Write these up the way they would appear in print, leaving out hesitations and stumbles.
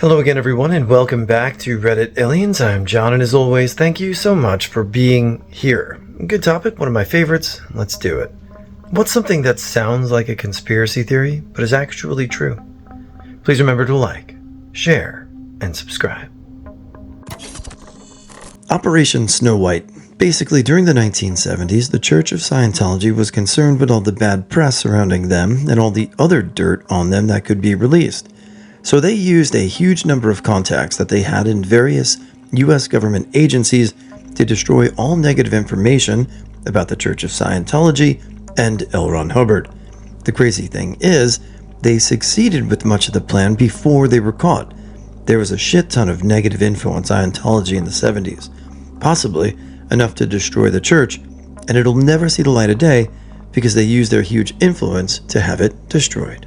Hello again, everyone, and welcome back to Reddit Aliens. I'm John, and as always, thank you so much for being here. Good topic, one of my favorites. Let's do it. What's something that sounds like a conspiracy theory, but is actually true? Please remember to like, share, and subscribe. Operation Snow White. Basically, during the 1970s, the Church of Scientology was concerned with all the bad press surrounding them and all the other dirt on them that could be released. So they used a huge number of contacts that they had in various U.S. government agencies to destroy all negative information about the Church of Scientology and L. Ron Hubbard. The crazy thing is, they succeeded with much of the plan before they were caught. There was a shit ton of negative info on Scientology in the 70s, possibly enough to destroy the church, and it'll never see the light of day because they used their huge influence to have it destroyed.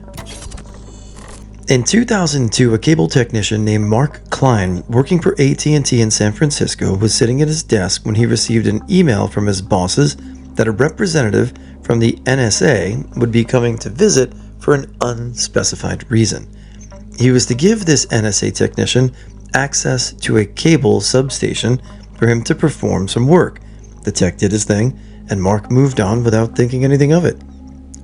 In 2002, a cable technician named Mark Klein, working for AT&T in San Francisco, was sitting at his desk when he received an email from his bosses that a representative from the NSA would be coming to visit for an unspecified reason. He was to give this NSA technician access to a cable substation for him to perform some work. The tech did his thing, and Mark moved on without thinking anything of it.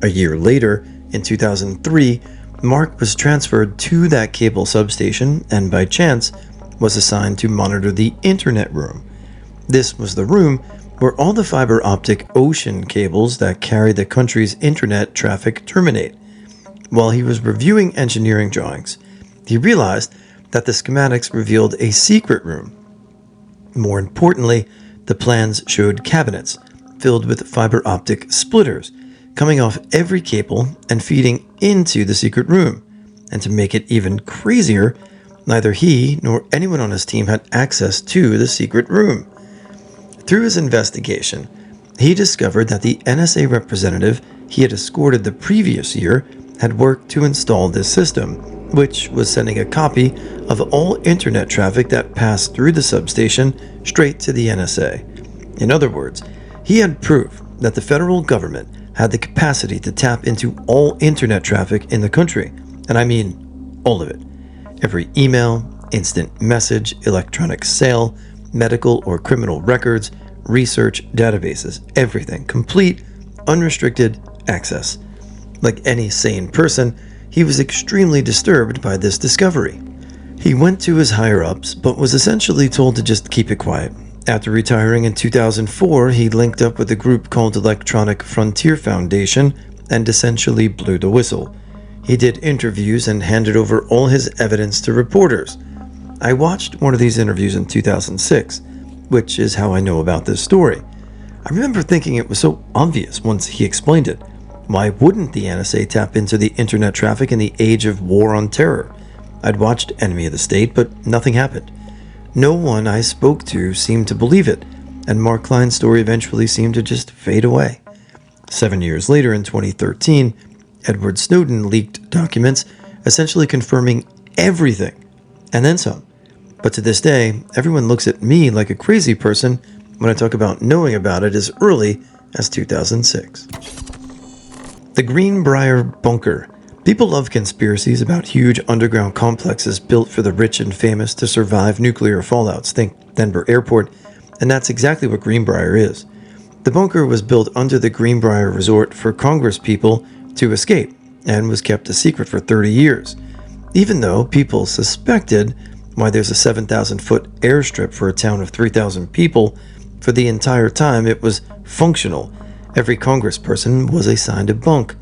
A year later, in 2003, Mark was transferred to that cable substation and by chance was assigned to monitor the internet room. This was the room where all the fiber optic ocean cables that carry the country's internet traffic terminate. While he was reviewing engineering drawings, he realized that the schematics revealed a secret room. More importantly, the plans showed cabinets filled with fiber optic splitters coming off every cable and feeding into the secret room. And to make it even crazier, neither he nor anyone on his team had access to the secret room. Through his investigation, he discovered that the NSA representative he had escorted the previous year had worked to install this system, which was sending a copy of all internet traffic that passed through the substation straight to the NSA. In other words, he had proof that the federal government had the capacity to tap into all internet traffic in the country, and I mean all of it. Every email, instant message, electronic sale, medical or criminal records, research databases, everything, complete, unrestricted access. Like any sane person, he was extremely disturbed by this discovery. He went to his higher-ups, but was essentially told to just keep it quiet. After retiring in 2004, he linked up with a group called Electronic Frontier Foundation and essentially blew the whistle. He did interviews and handed over all his evidence to reporters. I watched one of these interviews in 2006, which is how I know about this story. I remember thinking it was so obvious once he explained it. Why wouldn't the NSA tap into the internet traffic in the age of war on terror? I'd watched Enemy of the State, but nothing happened. No one I spoke to seemed to believe it, and Mark Klein's story eventually seemed to just fade away. 7 years later, in 2013, Edward Snowden leaked documents essentially confirming everything, and then some. But to this day, everyone looks at me like a crazy person when I talk about knowing about it as early as 2006. The Brier Bunker. People love conspiracies about huge underground complexes built for the rich and famous to survive nuclear fallouts. Think Denver Airport, and that's exactly what Brier is. The bunker was built under the Brier Resort for Congress people to escape and was kept a secret for 30 years. Even though people suspected why there's a 7,000-foot airstrip for a town of 3,000 people, for the entire time it was functional. Every congressperson was assigned a bunk.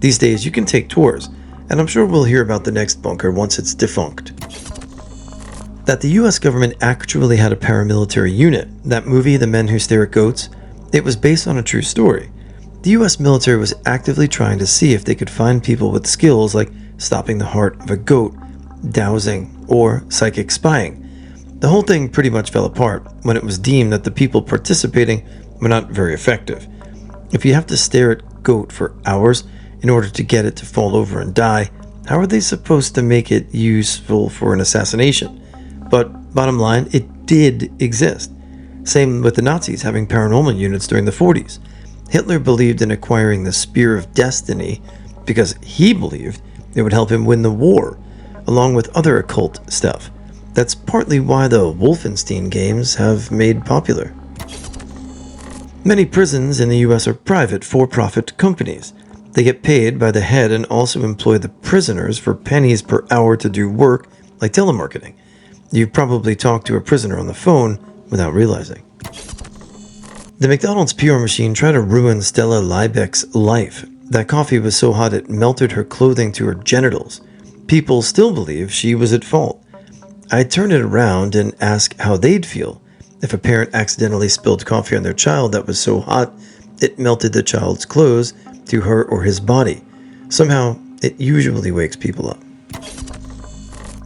These days you can take tours, and I'm sure we'll hear about the next bunker once it's defunct. That the US government actually had a paramilitary unit, that movie The Men Who Stare at Goats, it was based on a true story. The US military was actively trying to see if they could find people with skills like stopping the heart of a goat, dowsing, or psychic spying. The whole thing pretty much fell apart when it was deemed that the people participating were not very effective. If you have to stare at goat for hours in order to get it to fall over and die, how are they supposed to make it useful for an assassination? But bottom line, it did exist. Same with the Nazis having paranormal units during the 40s. Hitler believed in acquiring the Spear of Destiny because he believed it would help him win the war. along with other occult stuff. That's partly why the Wolfenstein games have made popular. Many prisons in the US are private, for-profit companies. They get paid by the head and also employ the prisoners for pennies per hour to do work like telemarketing. You've probably talked to a prisoner on the phone without realizing. The McDonald's PE machine tried to ruin Stella Liebeck's life. That coffee was so hot it melted her clothing to her genitals. People still believe she was at fault. I'd turn it around and ask how they'd feel if a parent accidentally spilled coffee on their child that was so hot it melted the child's clothes to her or his body. Somehow, it usually wakes people up.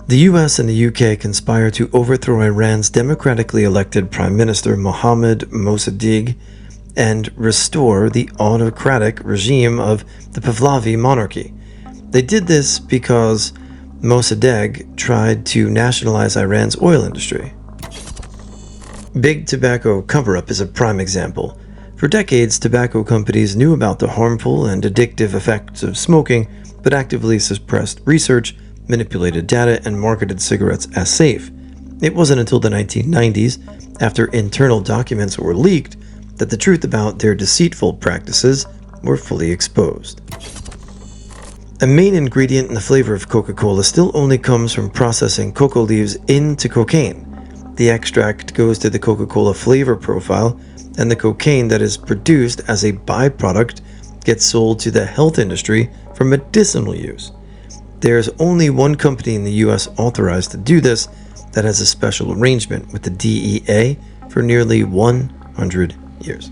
The US and the UK conspire to overthrow Iran's democratically elected Prime Minister Mohammad Mossadegh and restore the autocratic regime of the Pahlavi monarchy. They did this because Mossadegh tried to nationalize Iran's oil industry. Big tobacco cover-up is a prime example. For decades, tobacco companies knew about the harmful and addictive effects of smoking, but actively suppressed research, manipulated data, and marketed cigarettes as safe. It wasn't until the 1990s, after internal documents were leaked, that the truth about their deceitful practices were fully exposed. A main ingredient in the flavor of Coca-Cola still only comes from processing cocoa leaves into cocaine. The extract goes to the Coca-Cola flavor profile, and the cocaine that is produced as a byproduct gets sold to the health industry for medicinal use. There's only one company in the US authorized to do this that has a special arrangement with the DEA for nearly 100 years.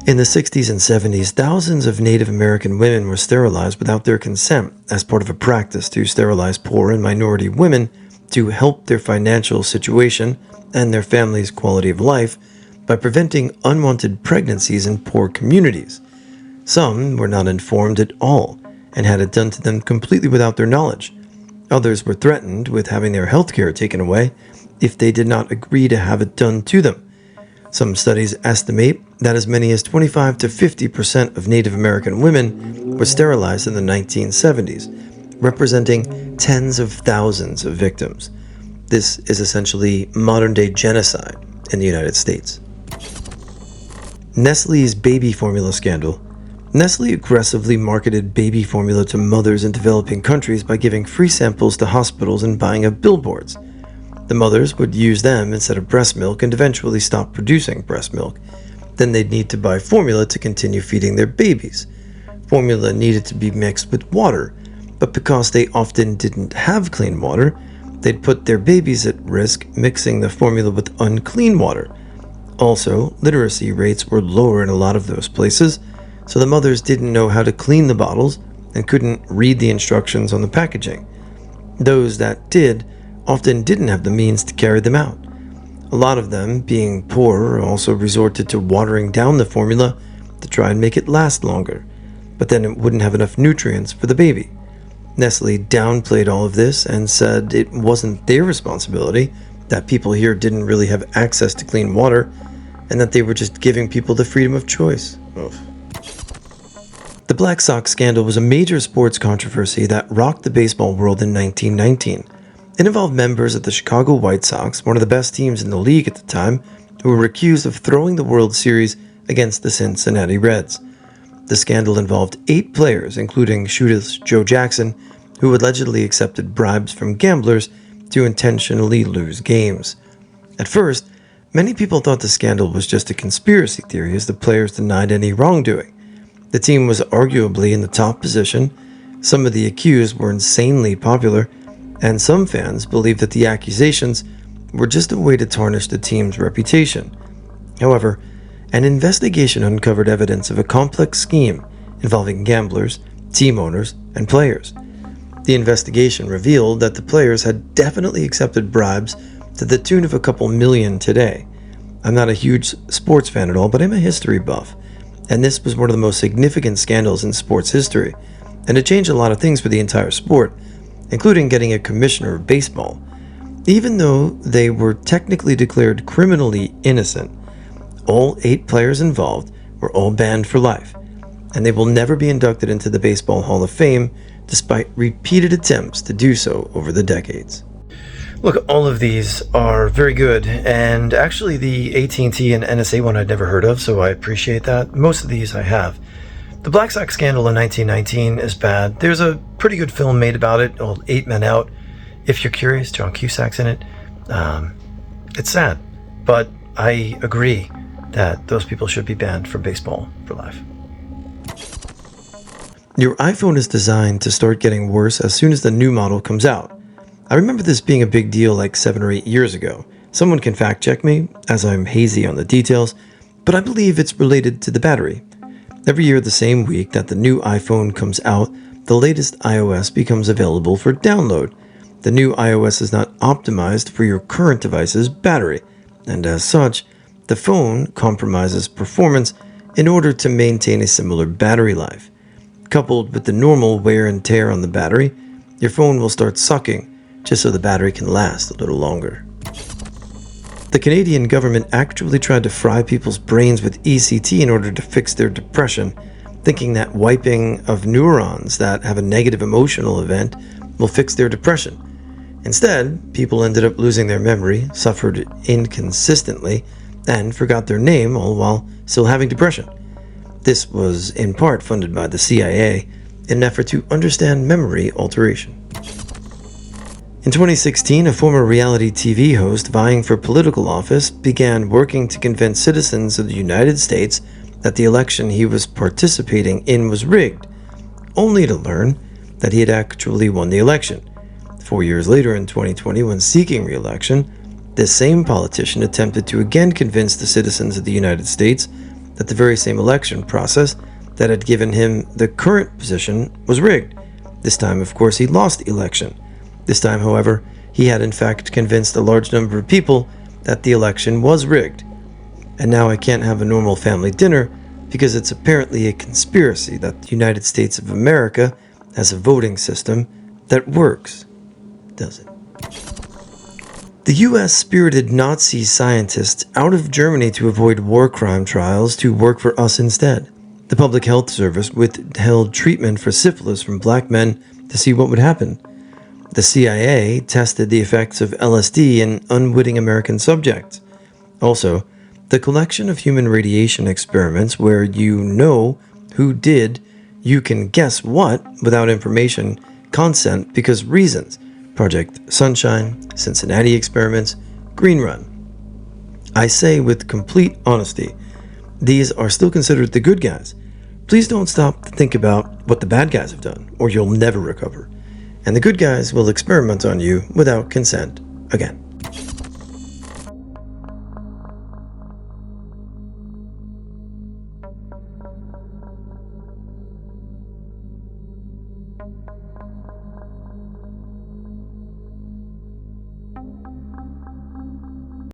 In the 60s and 70s, thousands of Native American women were sterilized without their consent as part of a practice to sterilize poor and minority women to help their financial situation and their family's quality of life by preventing unwanted pregnancies in poor communities. Some were not informed at all and had it done to them completely without their knowledge. Others were threatened with having their health care taken away if they did not agree to have it done to them. Some studies estimate that as many as 25 to 50% of Native American women were sterilized in the 1970s, representing tens of thousands of victims. This is essentially modern-day genocide in the United States. Nestle's baby formula scandal. Nestle aggressively marketed baby formula to mothers in developing countries by giving free samples to hospitals and buying up billboards. The mothers would use them instead of breast milk and eventually stop producing breast milk. Then they'd need to buy formula to continue feeding their babies. Formula needed to be mixed with water, but because they often didn't have clean water, they'd put their babies at risk mixing the formula with unclean water. Also, literacy rates were lower in a lot of those places, so the mothers didn't know how to clean the bottles and couldn't read the instructions on the packaging. Those that did often didn't have the means to carry them out. A lot of them, being poor, also resorted to watering down the formula to try and make it last longer, but then it wouldn't have enough nutrients for the baby. Nestle downplayed all of this and said it wasn't their responsibility, that people here didn't really have access to clean water, and that they were just giving people the freedom of choice. Oof. The Black Sox scandal was a major sports controversy that rocked the baseball world in 1919. It involved members of the Chicago White Sox, one of the best teams in the league at the time, who were accused of throwing the World Series against the Cincinnati Reds. The scandal involved 8 players, including shooter Joe Jackson, who allegedly accepted bribes from gamblers to intentionally lose games. At first, many people thought the scandal was just a conspiracy theory as the players denied any wrongdoing. The team was arguably in the top position, some of the accused were insanely popular, and some fans believed that the accusations were just a way to tarnish the team's reputation. However, an investigation uncovered evidence of a complex scheme involving gamblers, team owners, and players. The investigation revealed that the players had definitely accepted bribes to the tune of a couple million today. I'm not a huge sports fan at all, but I'm a history buff, and this was one of the most significant scandals in sports history, and it changed a lot of things for the entire sport, including getting a commissioner of baseball. Even though they were technically declared criminally innocent, all 8 players involved were all banned for life. and they will never be inducted into the Baseball Hall of Fame despite repeated attempts to do so over the decades. Look, all of these are very good, and actually the AT&T and NSA one I'd never heard of, so I appreciate that. Most of these I have. The Black Sox scandal in 1919 is bad. There's a pretty good film made about it called 8 Men Out. If you're curious, John Cusack's in it. It's sad, but I agree that those people should be banned from baseball for life. Your iPhone is designed to start getting worse as soon as the new model comes out. I remember this being a big deal like 7 or 8 years ago. Someone can fact check me, as I'm hazy on the details, but I believe it's related to the battery. Every year the same week that the new iPhone comes out, the latest iOS becomes available for download. The new iOS is not optimized for your current device's battery, and as such, the phone compromises performance in order to maintain a similar battery life. Coupled with the normal wear and tear on the battery, your phone will start sucking just so the battery can last a little longer. The Canadian government actually tried to fry people's brains with ECT in order to fix their depression, thinking that wiping of neurons that have a negative emotional event will fix their depression. Instead, people ended up losing their memory, suffered inconsistently, and forgot their name all while still having depression. This was in part funded by the CIA in an effort to understand memory alteration. In 2016, a former reality TV host vying for political office began working to convince citizens of the United States that the election he was participating in was rigged, only to learn that he had actually won the election. 4 years later, in 2020, when seeking re-election, this same politician attempted to again convince the citizens of the United States that the very same election process that had given him the current position was rigged. This time, of course, he lost the election. This time, however, he had in fact convinced a large number of people that the election was rigged. And now I can't have a normal family dinner because it's apparently a conspiracy that the United States of America has a voting system that works. Does it? The US spirited Nazi scientists out of Germany to avoid war crime trials to work for us instead. The Public Health Service withheld treatment for syphilis from black men to see what would happen. The CIA tested the effects of LSD in unwitting American subjects. Also, the collection of human radiation experiments where you know who did, you can guess what without information, consent because reasons. Project Sunshine, Cincinnati experiments, Green Run. I say with complete honesty, these are still considered the good guys. Please don't stop to think about what the bad guys have done, or you'll never recover. And the good guys will experiment on you without consent again.